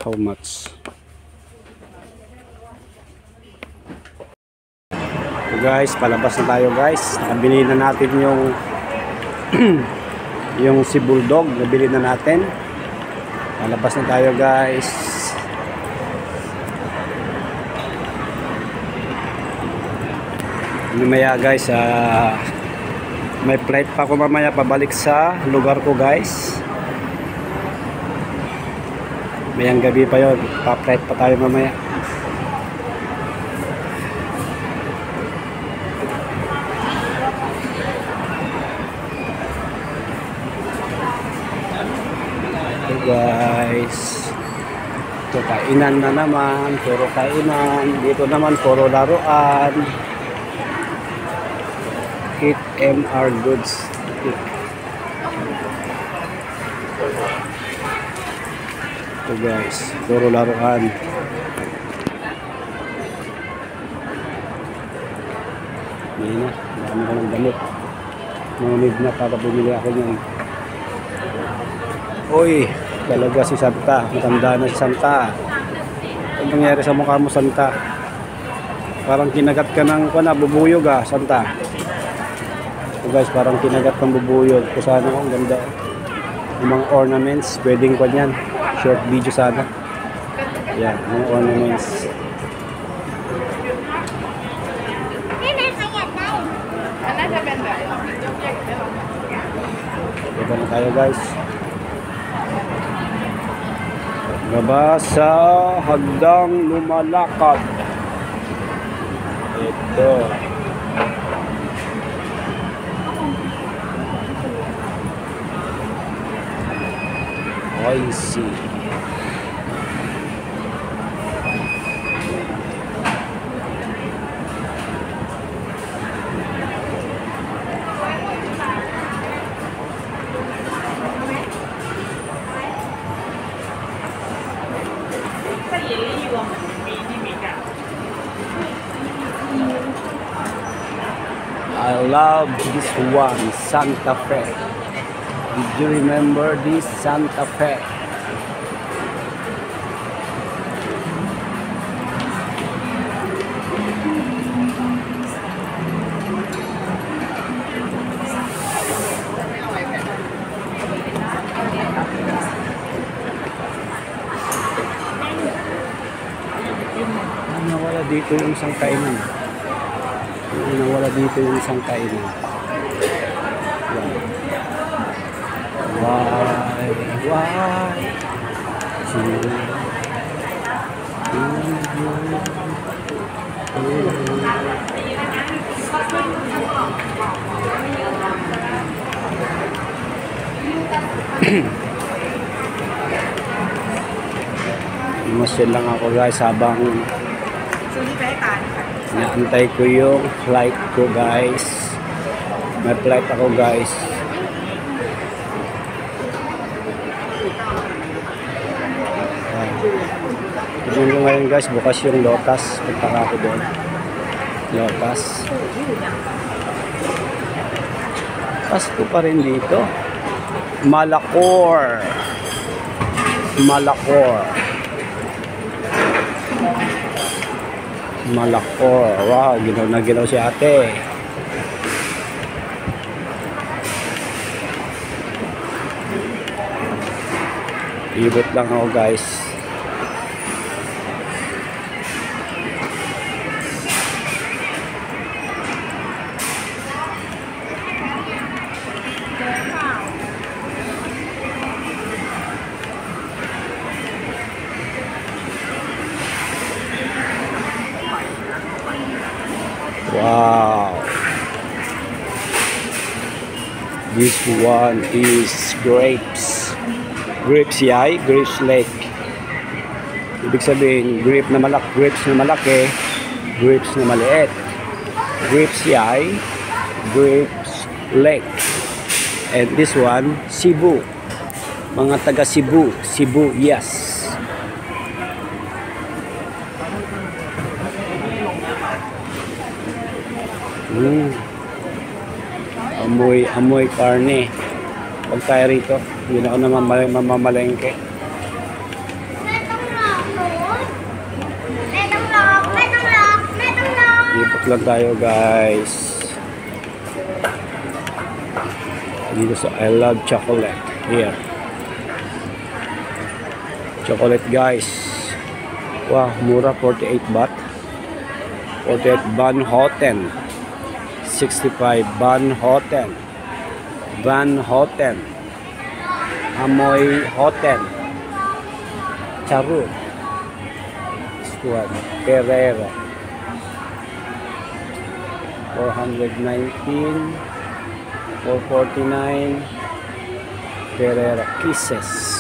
How much? So guys, palabas na tayo guys. Nakabili na natin yung yung si Bulldog. Nabili na natin. Palabas na tayo guys. Mamaya guys, may flight pa ako mamaya pabalik sa lugar ko guys. Mayang gabi pa yun, pa-flight pa tayo mamaya. So guys, ito kainan na naman, puro kainan. Dito naman puro laruan. Hit MR Goods. So guys, puro laruan. Yan na, marami ko ng damit. Nunod na para bumili ako niyan. Uy, talaga si Santa. Matanda na si Santa. Ano nangyari sa mukha mo, Santa? Parang kinagat ka ng bubuyog Santa. So guys, parang kinagat ng bubuyog. Kung sana ang ganda. Yung mga ornaments, pwedeng ko yan. Short video sana. Yan, mga ornaments. Diba na tayo guys. Labas sa hagdang lumalakad. Ito. I see. I love this one, Santa Fe. Did you remember this Santa Fe? Nawala dito yung isang kainan. Nawala dito yung isang kainan. Why? Imasyon lang ako guys habang naantay ko yung flight ko guys. May flight ako guys. Tignan ko ngayon guys, bukas yung Lotus. Pagpaka ko doon. Lotus. Pasko pa rin dito. Malacor. Malacor. Malacor. Wow, ginaw na ginaw si ate. Ibot lang ako guys. Wow. This one is grapes. Grapes yay, grapes lake. Ibig sabihin, grapes na malaki, grapes na maliit. Grapes yay, grapes lake. And this one, Cebu. Mga taga Cebu, Cebu, yes. Amoy karne. Pag tayo rito, yun ako naman mamamalengke. lang tayo guys. Dito sa I Love Chocolate. Here. Chocolate guys. Wow, mura, 48 baht. 48 Van Houten. 65 Van Houten. Van Houten. Amoy Houten. Charu. Squad. Ferrero. 419. 449. Ferrero Kisses.